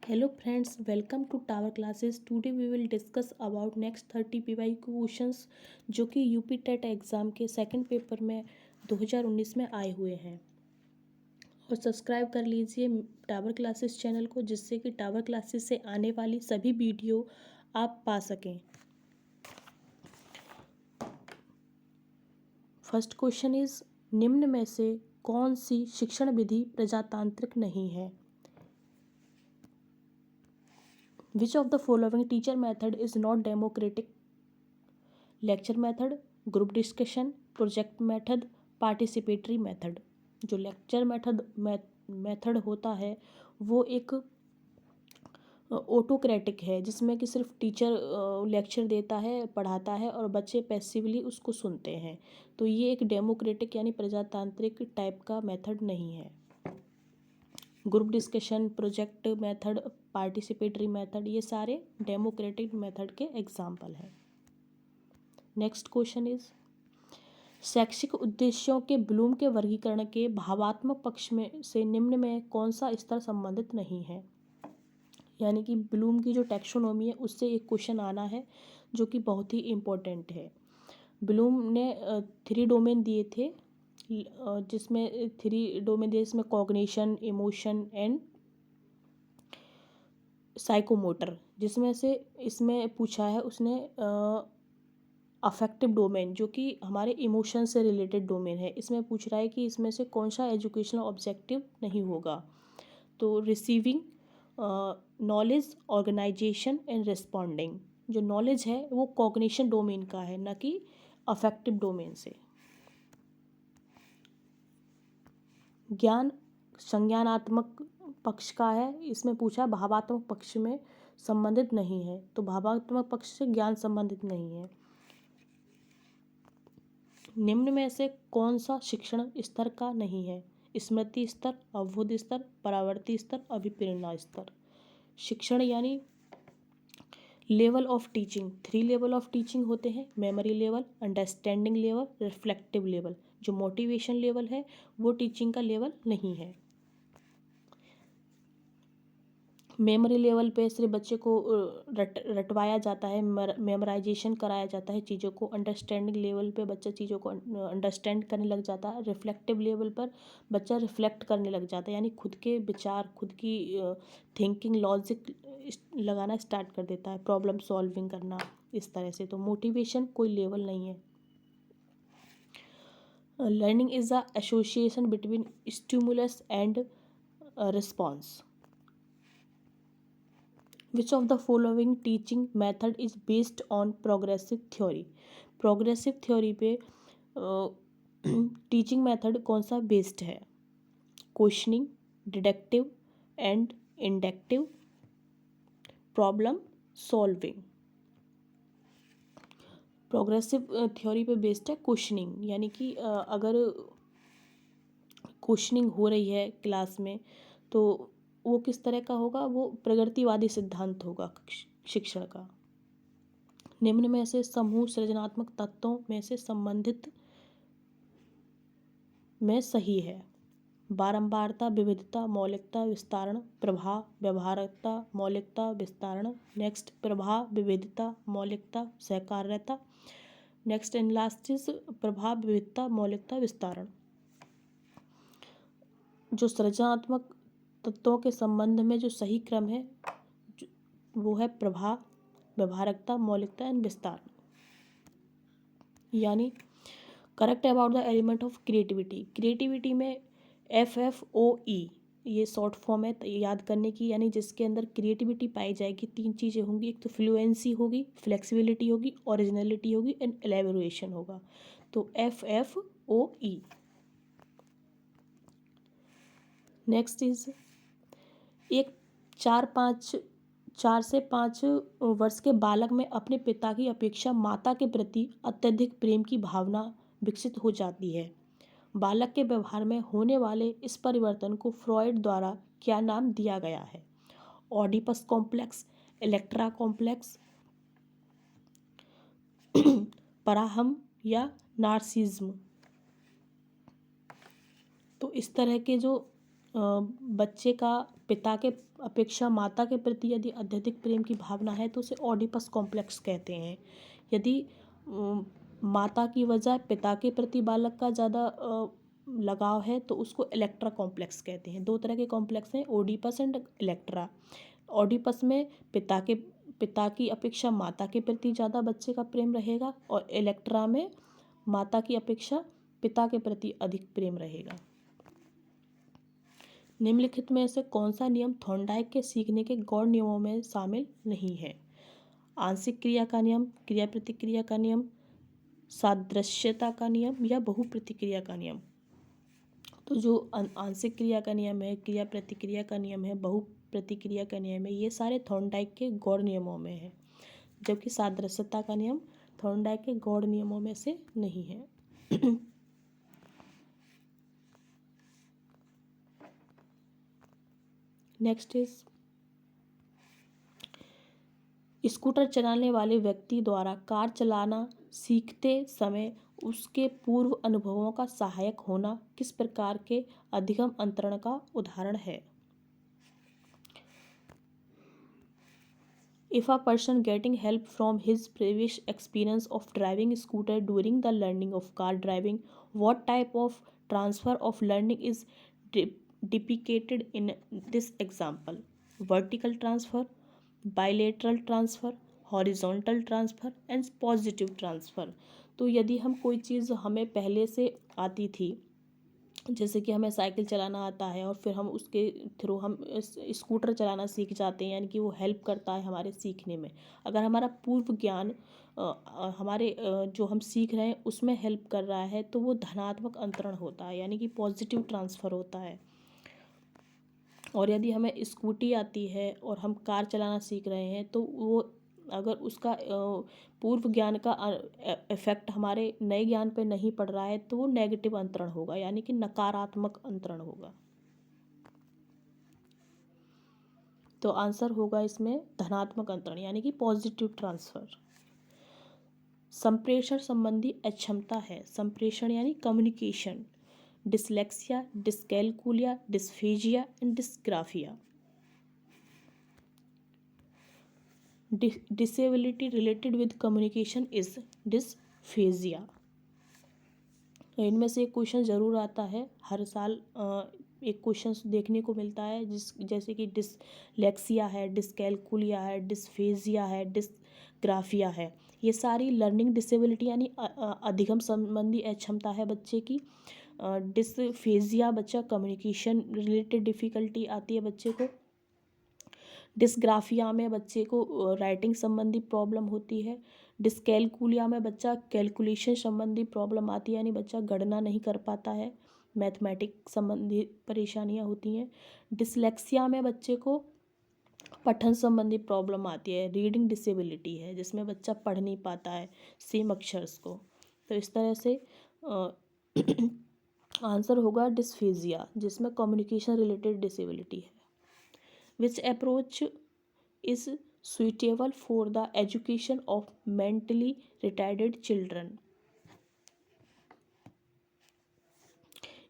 Hello friends, welcome to Tower Classes. Today we will discuss about next 30 PYQ questions जो कि UP TET exam के second paper में 2019 में आए हुए हैं। और सब्सक्राइब कर लीजिए टावर क्लासेस चैनल को, जिससे कि टावर क्लासेस से आने वाली सभी वीडियो आप पा सकें। फर्स्ट क्वेश्चन इज, निम्न में से कौन सी शिक्षण विधि प्रजातांत्रिक नहीं है? Which of the following teacher method is not democratic? Lecture method, group discussion, project method, participatory method। जो लेक्चर मेथड होता है वो एक ऑटोक्रेटिक है, जिसमें कि सिर्फ टीचर लेक्चर देता है, पढ़ाता है और बच्चे पैसिवली उसको सुनते हैं। तो ये एक डेमोक्रेटिक यानी प्रजातांत्रिक टाइप का मेथड नहीं है। Group discussion, project method, participatory method, ये सारे डेमोक्रेटिक मेथड के एग्जाम्पल हैं। नेक्स्ट क्वेश्चन इज, शैक्षिक उद्देश्यों के ब्लूम के वर्गीकरण के भावात्मक पक्ष में से निम्न में कौन सा स्तर संबंधित नहीं है? यानी कि ब्लूम की जो टैक्सोनॉमी है उससे एक क्वेश्चन आना है जो कि बहुत ही इम्पोर्टेंट है। ब्लूम ने 3 डोमेन दिए थे, जिसमें 3 डोमेन दिए, जिसमें कॉग्निशन, इमोशन एंड साइकोमोटर। जिसमें से इसमें पूछा है उसने अफेक्टिव डोमेन, जो कि हमारे इमोशन से रिलेटेड डोमेन है। इसमें पूछ रहा है कि इसमें से कौन सा एजुकेशनल ऑब्जेक्टिव नहीं होगा। तो receiving knowledge, organization and responding. जो नॉलेज है वो कॉग्निशन डोमेन का है, न कि अफेक्टिव डोमेन से। ज्ञान संज्ञानात्मक पक्ष का है, इसमें पूछा भावात्मक पक्ष में संबंधित नहीं है। तो भावात्मक पक्ष से ज्ञान संबंधित नहीं है। निम्न में से कौन सा शिक्षण स्तर का नहीं है? स्मृति स्तर, अवबोध स्तर, परावर्ती स्तर, अभिप्रेरणा स्तर। शिक्षण यानी level of teaching, 3 level of teaching होते हैं, memory level, understanding level, reflective level. जो मोटिवेशन लेवल है वो टीचिंग का लेवल नहीं है। मेमोरी लेवल पे सिर्फ बच्चे को रटवाया जाता है, मेमोराइजेशन कराया जाता है चीज़ों को। अंडरस्टैंडिंग लेवल पे बच्चा चीज़ों को अंडरस्टैंड करने लग जाता है। रिफ्लेक्टिव लेवल पर बच्चा रिफ्लेक्ट करने लग जाता है, यानी खुद के विचार, खुद की थिंकिंग, लॉजिक लगाना स्टार्ट कर देता है, प्रॉब्लम सॉल्विंग करना, इस तरह से। तो मोटिवेशन कोई लेवल नहीं है। Learning is a association between stimulus and response. Which of the following teaching method is based on progressive theory? Progressive theory पे टीचिंग मेथड कौन सा बेस्ड है? Questioning, deductive and inductive, problem solving. Progressive theory पे based है questioning, यानी कि अगर questioning हो रही है क्लास में तो वो किस तरह का होगा? वो प्रगतिवादी सिद्धांत होगा शिक्षण का। निम्न में से समूह सृजनात्मक तत्वों में से संबंधित में सही है? बारंबारता, विविधता, मौलिकता, विस्तारण। प्रभाव, व्यवहार्यता, मौलिकता, विस्तारण। नेक्स्ट, प्रभाव, विविधता, मौलिकता, सहकार्यता। नेक्स्ट एंड लास्ट इज प्रभाव, विविधता, मौलिकता, विस्तारण। जो सृजनात्मक तत्वों के संबंध में जो सही क्रम है वो है प्रभाव, व्यवहारकता, मौलिकता एंड विस्तार। यानी correct about the element of creativity. Creativity में FFOE ये शॉर्ट फॉर्म है याद करने की, यानी जिसके अंदर क्रिएटिविटी पाई जाएगी 3 चीज़ें होंगी। एक तो फ्लुएंसी होगी, फ्लेक्सिबिलिटी होगी, ओरिजिनलिटी होगी एंड एलेबोरेशन होगा। तो FFOE। नेक्स्ट इज, एक 4 से 5 वर्ष के बालक में अपने पिता की अपेक्षा माता के प्रति अत्यधिक प्रेम की भावना विकसित हो जाती है। बालक के व्यवहार में होने वाले इस परिवर्तन को फ्रॉयड द्वारा क्या नाम दिया गया है? ओडिपस कॉम्प्लेक्स, इलेक्ट्रा कॉम्प्लेक्स, पराहम या नार्सिज्म। तो इस तरह के जो बच्चे का पिता के अपेक्षा माता के प्रति यदि अत्यधिक प्रेम की भावना है तो उसे ओडिपस कॉम्प्लेक्स कहते हैं। यदि माता की वजह पिता के प्रति बालक का ज़्यादा लगाव है तो उसको इलेक्ट्रा कॉम्प्लेक्स कहते हैं। दो तरह के कॉम्प्लेक्स हैं, ओडिपस एंड इलेक्ट्रा। ओडिपस में पिता की अपेक्षा माता के प्रति ज़्यादा बच्चे का प्रेम रहेगा और इलेक्ट्रा में माता की अपेक्षा पिता के प्रति अधिक प्रेम रहेगा। निम्नलिखित में से कौन सा नियम थॉर्नडाइक के सीखने के गौण नियमों में शामिल नहीं है? आंशिक क्रिया का नियम, क्रिया प्रतिक्रिया का नियम, सादृश्यता का नियम या बहुप्रतिक्रिया का नियम। तो जो आंशिक क्रिया का नियम है, क्रिया प्रतिक्रिया का नियम है, बहुप्रतिक्रिया का नियम है, ये सारे थॉर्नडाइक के गौण नियमों में है, जबकि सादृश्यता का नियम थॉर्नडाइक के गौण नियमों में से नहीं है। नेक्स्ट इज स्कूटर चलाने वाले व्यक्ति द्वारा कार चलाना सीखते समय उसके पूर्व अनुभवों का सहायक होना किस प्रकार के अधिगम अंतरण का उदाहरण है? If a person getting help from his previous experience of driving scooter during the learning of car driving, what type of transfer of learning is depicted in this example? Vertical transfer, bilateral transfer, horizontal transfer and positive transfer। तो यदि हम कोई चीज़ हमें पहले से आती थी, जैसे कि हमें साइकिल चलाना आता है और फिर हम उसके थ्रू हम स्कूटर चलाना सीख जाते हैं, यानी कि वो हेल्प करता है हमारे सीखने में। अगर हमारा पूर्व ज्ञान हमारे जो हम सीख रहे हैं उसमें हेल्प कर रहा है तो वो धनात्मक अंतरण होता है, यानी कि पॉजिटिव ट्रांसफ़र होता है। और यदि हमें स्कूटी आती है और हम कार चलाना सीख रहे हैं तो वो अगर उसका पूर्व ज्ञान का इफेक्ट हमारे नए ज्ञान पे नहीं पड़ रहा है तो वो नेगेटिव अंतरण होगा, यानी कि नकारात्मक अंतरण होगा। तो आंसर होगा इसमें धनात्मक अंतरण, यानी कि पॉजिटिव ट्रांसफर। संप्रेषण संबंधी अक्षमता है। संप्रेषण यानी communication, dyslexia, dyscalculia, dysphagia and dysgraphia. disability related with communication is dysphagia। तो इनमें से एक क्वेश्चन ज़रूर आता है हर साल, एक क्वेश्चन देखने को मिलता है जैसे कि डिसलेक्सिया है, डिस्कैलकुलिया है, डिस्फेजिया है, डिस्ग्राफिया है। ये सारी लर्निंग डिसेबिलिटी यानी अधिगम संबंधी अक्षमता है बच्चे की। डिस्फेजिया बच्चा कम्युनिकेशन रिलेटेड डिफ़िकल्टी आती है बच्चे को। डिस्ग्राफिया में बच्चे को राइटिंग संबंधी प्रॉब्लम होती है। डिस्कैलकुलिया में बच्चा कैलकुलेशन संबंधी प्रॉब्लम आती है, यानी बच्चा गणना नहीं कर पाता है, मैथमेटिक्स संबंधी परेशानियां होती हैं। डिसलेक्सिया में बच्चे को पठन संबंधी प्रॉब्लम आती है, रीडिंग डिसेबिलिटी है जिसमें बच्चा पढ़ नहीं पाता है सेम अक्षर्स को। तो इस तरह से आंसर होगा डिस्फेजिया, जिसमें कम्युनिकेशन रिलेटेड डिसेबिलिटी है। Which approach is suitable for the education of mentally retarded children?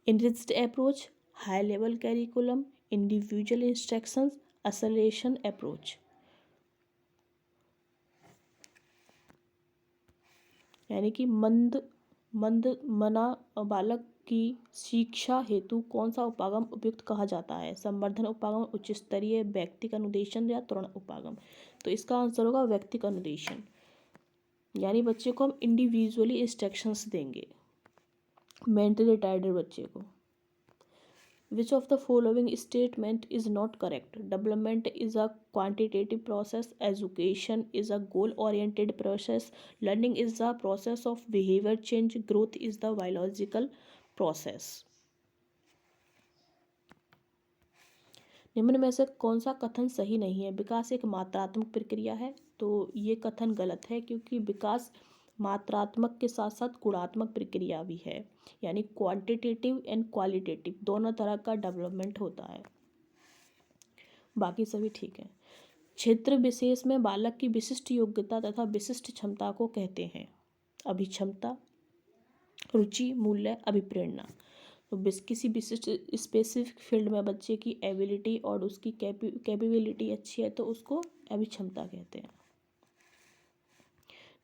Enriched approach, high level curriculum, individual instructions, acceleration approach। यानी कि मंद मना बालक की शिक्षा हेतु कौन सा उपागम उपयुक्त कहा जाता है? संवर्धन उपागम, उच्च स्तरीय व्यक्तिक अनुदेशन या त्वरण उपागम। तो इसका आंसर होगा व्यक्तिक अनुदेशन, यानी बच्चे को हम इंडिविजुअली इंस्ट्रक्शंस देंगे मेंटली रिटार्डेड बच्चे को। Which of the following statement is not correct? Development is a quantitative process, education is a goal-oriented process, learning is the process of behavior change, growth is the biological process। निम्न में से कौन सा कथन सही नहीं है? विकास एक मात्रात्मक प्रक्रिया है। तो ये कथन गलत है, क्योंकि विकास मात्रात्मक के साथ साथ गुणात्मक प्रक्रिया भी है, यानी क्वांटिटेटिव एंड क्वालिटेटिव दोनों तरह का डेवलपमेंट होता है। बाकी सभी ठीक है। क्षेत्र विशेष में बालक की विशिष्ट योग्यता तथा विशिष्ट क्षमता को कहते हैं। अभिक्षमता, रुचि, मूल्य, अभिप्रेरणा। तो किसी विशिष्ट स्पेसिफिक फील्ड में बच्चे की एबिलिटी और उसकी कैपेबिलिटी अच्छी है तो उसको अभिक्षमता कहते हैं।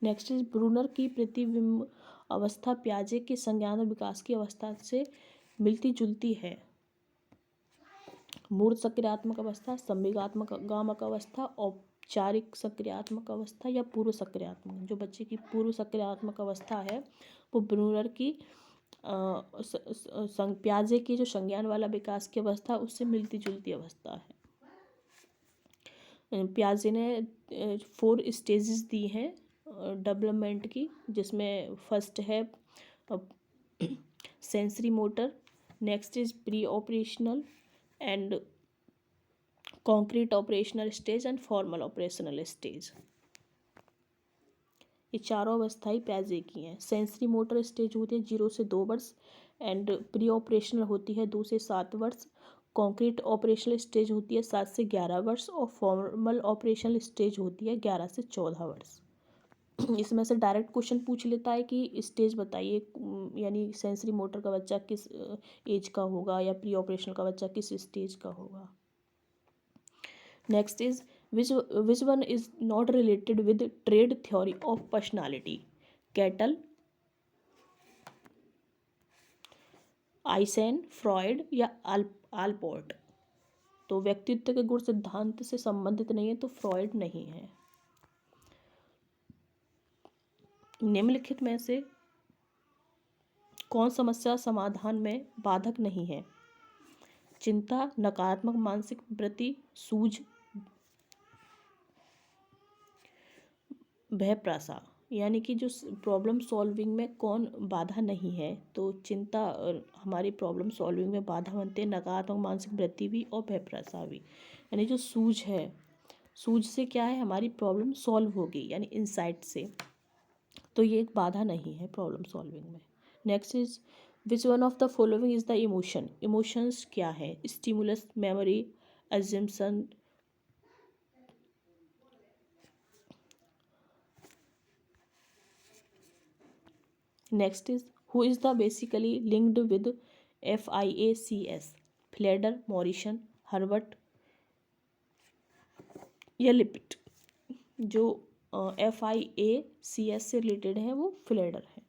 नेक्स्ट इज ब्रूनर की प्रतिबिंब अवस्था पियाजे के संज्ञान विकास की अवस्था से मिलती जुलती है। मूर्त सक्रियात्मक अवस्था, संवेगात्मक गामक अवस्था, औपचारिक सक्रियात्मक अवस्था या पूर्व सक्रियात्मक। जो बच्चे की पूर्व सक्रियात्मक अवस्था है वो ब्रूनर की पियाजे की जो संज्ञान वाला विकास की अवस्था उससे मिलती जुलती अवस्था है। पियाजे ने 4 स्टेजेस दी हैं डेवलपमेंट की, जिसमें फर्स्ट है sensory motor, next is pre operational and concrete operational stage and formal operational stage. ये चारों अवस्थाएं पियाजे की हैं। सेंसरी मोटर स्टेज होती है 0 से 2 वर्ष एंड प्री ऑपरेशनल होती है 2 से 7 वर्ष। कॉन्क्रीट ऑपरेशनल स्टेज होती है 7 से 11 वर्ष और फॉर्मल ऑपरेशनल स्टेज होती है 11 से 14 वर्ष। इसमें से डायरेक्ट क्वेश्चन पूछ लेता है कि स्टेज बताइए, यानी सेंसरी मोटर का बच्चा किस एज का होगा या प्री ऑपरेशनल का बच्चा किस स्टेज का होगा। Next is which one is not related with trait theory of personality? Cattell, Eysenck, Freud या आलपोर्ट। तो व्यक्तित्व के गुण सिद्धांत से संबंधित नहीं है तो फ्रॉयड नहीं है। निम्नलिखित में से कौन समस्या समाधान में बाधक नहीं है? चिंता, नकारात्मक मानसिक वृत्ति, सूझ, भयप्रसा। यानी कि जो प्रॉब्लम सॉल्विंग में कौन बाधा नहीं है, तो चिंता हमारी प्रॉब्लम सॉल्विंग में बाधा बनते हैं, नकारात्मक मानसिक वृत्ति भी और भयप्रसा भी। यानी जो सूझ है, सूझ से क्या है, हमारी प्रॉब्लम सॉल्व होगी, यानी इनसाइट से, तो ये एक बाधा नहीं है प्रॉब्लम सॉल्विंग में। Next is which one of the following is the emotion? Emotions क्या है? Stimulus, memory, assumption, next is who is the basically linked with FIACS? Flanders, Morrison, Herbert या लिपिट। जो FIACS से रिलेटेड है वो Flanders है।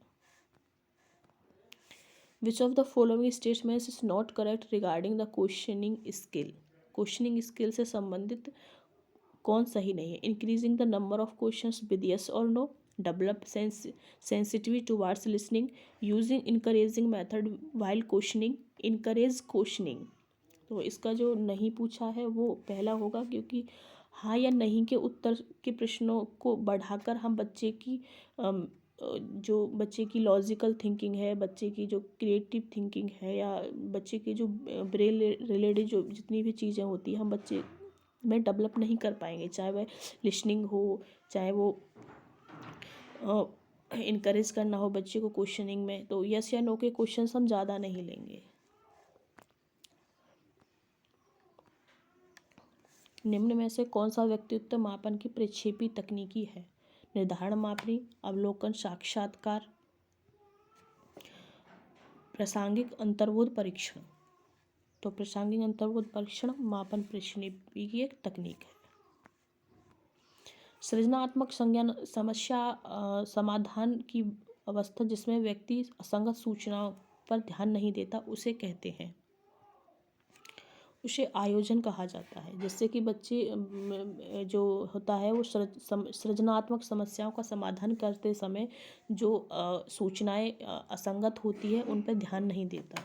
Which of the following statements is not correct regarding the questioning skill? Questioning skill से संबंधित कौन सही नहीं है? Increasing the number of questions with yes और no, develop sensitivity towards listening, using encouraging method while questioning, encourage questioning. तो इसका जो नहीं पूछा है वो पहला होगा, क्योंकि हाँ या नहीं के उत्तर के प्रश्नों को बढ़ाकर हम बच्चे की जो बच्चे की लॉजिकल थिंकिंग है, बच्चे की जो क्रिएटिव थिंकिंग है, या बच्चे की जो ब्रेन रिलेटेड जो जितनी भी चीज़ें होती हैं हम बच्चे में डेवलप नहीं कर पाएंगे, चाहे वह लिसनिंग हो, चाहे वो इनकरेज करना हो बच्चे को क्वेश्चनिंग में। तो यस या नो के क्वेश्चन हम ज़्यादा नहीं लेंगे। निम्न में से कौन सा व्यक्तित्व मापन की प्रक्षेपी तकनीकी है? निर्धारण मापनी, अवलोकन, साक्षात्कार, प्रासंगिक अंतर्बोध परीक्षण। तो प्रासंगिक अंतर्बोध परीक्षण मापन प्रक्षेपी की एक तकनीक है। सृजनात्मक संज्ञान समस्या समाधान की अवस्था जिसमें व्यक्ति असंगत सूचनाओं पर ध्यान नहीं देता उसे कहते हैं, उसे आयोजन कहा जाता है। जिससे कि बच्चे जो होता है वो सृजनात्मक समस्याओं का समाधान करते समय जो सूचनाएं असंगत होती है उन पर ध्यान नहीं देता।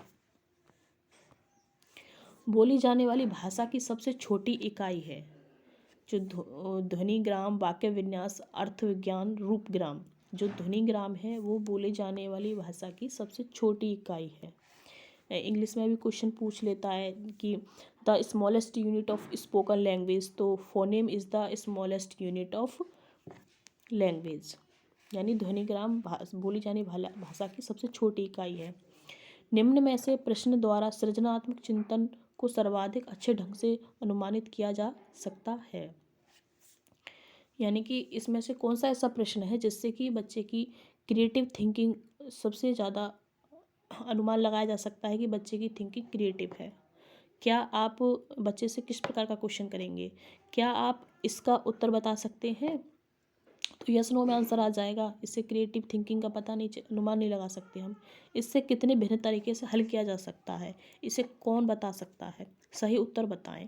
बोली जाने वाली भाषा की सबसे छोटी इकाई है जो ध्वनिग्राम, वाक्य विन्यास, अर्थ विज्ञान, रूपग्राम। जो ध्वनिग्राम है वो बोले जाने वाली भाषा की सबसे छोटी इकाई है। इंग्लिश में भी क्वेश्चन पूछ लेता है कि the smallest unit of spoken language, तो phoneme is the smallest unit of language, यानी ध्वनिग्राम बोली जाने भाषा की सबसे छोटी इकाई है। निम्न में से प्रश्न द्वारा सृजनात्मक चिंतन को सर्वाधिक अच्छे ढंग से अनुमानित किया जा सकता है। यानी कि इसमें से कौन सा ऐसा प्रश्न है जिससे कि बच्चे की क्रिएटिव थिंकिंग सबसे ज़्यादा अनुमान लगाया जा सकता है कि बच्चे की थिंकिंग क्रिएटिव है? क्या आप बच्चे से किस प्रकार का क्वेश्चन करेंगे? क्या आप इसका उत्तर बता सकते हैं? तो यस नो में आंसर आ जाएगा। इससे क्रिएटिव थिंकिंग का पता नहीं, अनुमान नहीं लगा सकते हम। इससे कितने भिन्न तरीके से हल किया जा सकता है? इसे कौन बता सकता है? सही उत्तर बताएं।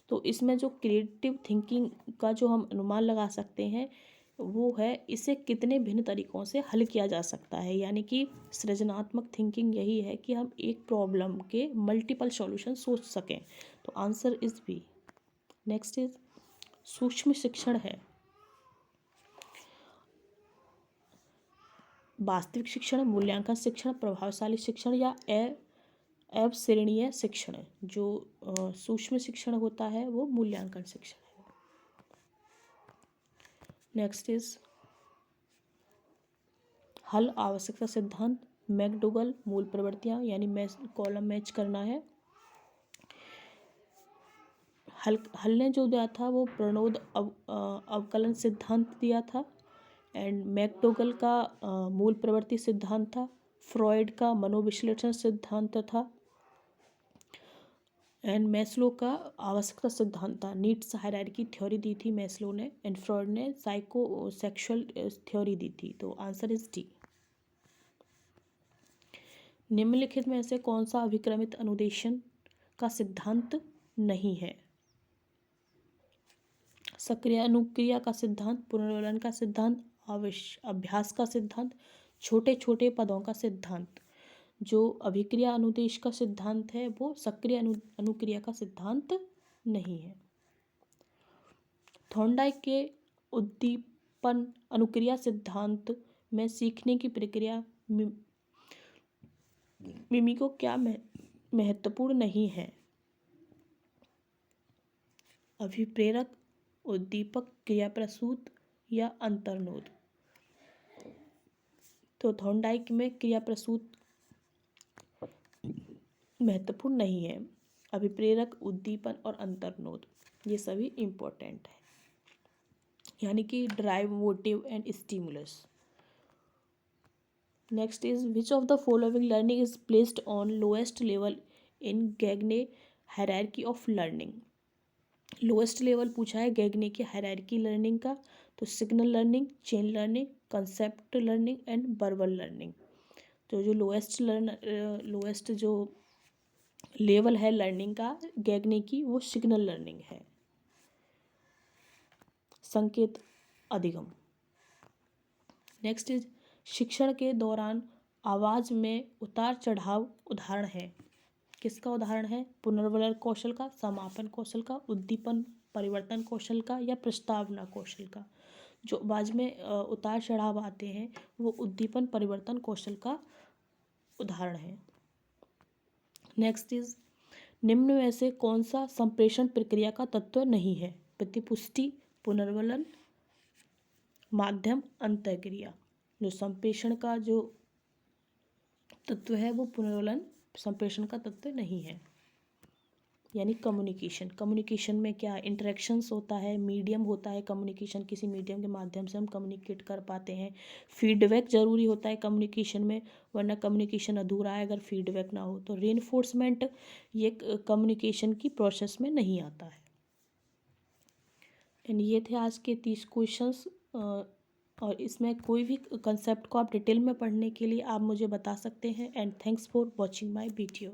तो इसमें जो क्रिएटिव थिंकिंग का जो हम अनुमान लगा सकते हैं वो है इसे कितने भिन्न तरीक़ों से हल किया जा सकता है। यानी कि सृजनात्मक थिंकिंग यही है कि हम एक प्रॉब्लम के मल्टीपल सॉल्यूशन सोच सकें। तो answer is B. Next is सूक्ष्म शिक्षण है वास्तविक शिक्षण, मूल्यांकन शिक्षण, प्रभावशाली शिक्षण या अविश्वसनीय शिक्षण। जो सूक्ष्म शिक्षण होता है वो मूल्यांकन शिक्षण है। नेक्स्ट इज हल आवश्यकता सिद्धांत, मैकडोगल, मूल प्रवृत्तियाँ, यानी कॉलम मैच करना है। हल ने जो दिया था वो प्रणोद अवकलन सिद्धांत दिया था। एंड मैकडोगल का मूल प्रवृत्ति सिद्धांत था। फ्रॉयड का मनोविश्लेषण सिद्धांत था। एंड मैस्लो का आवश्यकता सिद्धांत था। नीड्स हायरार्की थ्योरी दी थी मैस्लो ने। एंड फ्रॉयड ने साइको सेक्सुअल थ्योरी दी थी। तो आंसर इज डी। निम्नलिखित में से कौन सा अभिक्रमित अनुदेशन का सिद्धांत नहीं है? सक्रिय अनुक्रिया का सिद्धांत, पुनर्वलन का सिद्धांत, अभ्यास का सिद्धांत, छोटे छोटे पदों का सिद्धांत। जो अभिक्रिया अनुदेश का सिद्धांत है वो सक्रिय अनुक्रिया का सिद्धांत नहीं है। थॉर्नडाइक के उद्दीपन अनुक्रिया सिद्धांत में सीखने की प्रक्रिया मिमिको क्या महत्वपूर्ण नहीं है? अभिप्रेरक, उद्दीपक, क्रिया प्रसूत या अंतर्नोद। तो थॉर्नडाइक में क्रिया प्रसूत महत्वपूर्ण नहीं है। अभिप्रेरक, उद्दीपन और अंतर्नोद ये सभी इम्पोर्टेंट है। यानी कि drive, motive and stimulus. Next is which of the following learning is placed on lowest level in Gagne hierarchy of learning. Lowest level पूछा है गैग्ने की हायरार्की लर्निंग का। तो signal learning, chain learning, concept learning and verbal learning. तो जो lowest जो level है learning का गैग्ने की वो सिग्नल लर्निंग है, संकेत अधिगम। नेक्स्ट इज शिक्षण के दौरान आवाज़ में उतार चढ़ाव उदाहरण है। किसका उदाहरण है? पुनर्वलन कौशल का, समापन कौशल का, उद्दीपन परिवर्तन कौशल का या प्रस्तावना कौशल का। जो आवाज़ में उतार चढ़ाव आते हैं वो उद्दीपन परिवर्तन कौशल का उदाहरण है। नेक्स्ट इज निम्न में से कौन सा संप्रेषण प्रक्रिया का तत्व नहीं है? प्रतिपुष्टि, पुनर्वलन, माध्यम, अंतःक्रिया। जो संप्रेषण का जो तत्व है वो पुनर्वलन संप्रेषण का तत्व नहीं है। यानी कम्युनिकेशन में क्या इंटरेक्शंस होता है, मीडियम होता है कम्युनिकेशन, किसी मीडियम के माध्यम से हम कम्युनिकेट कर पाते हैं। फीडबैक ज़रूरी होता है कम्युनिकेशन में, वरना कम्युनिकेशन अधूरा है अगर फीडबैक ना हो। तो रीइंफोर्समेंट ये कम्युनिकेशन की प्रोसेस में नहीं आता है। एंड ये थे आज के 30 क्वेश्चंस। और इसमें कोई भी कंसेप्ट को आप डिटेल में पढ़ने के लिए आप मुझे बता सकते हैं। And thanks for watching my video.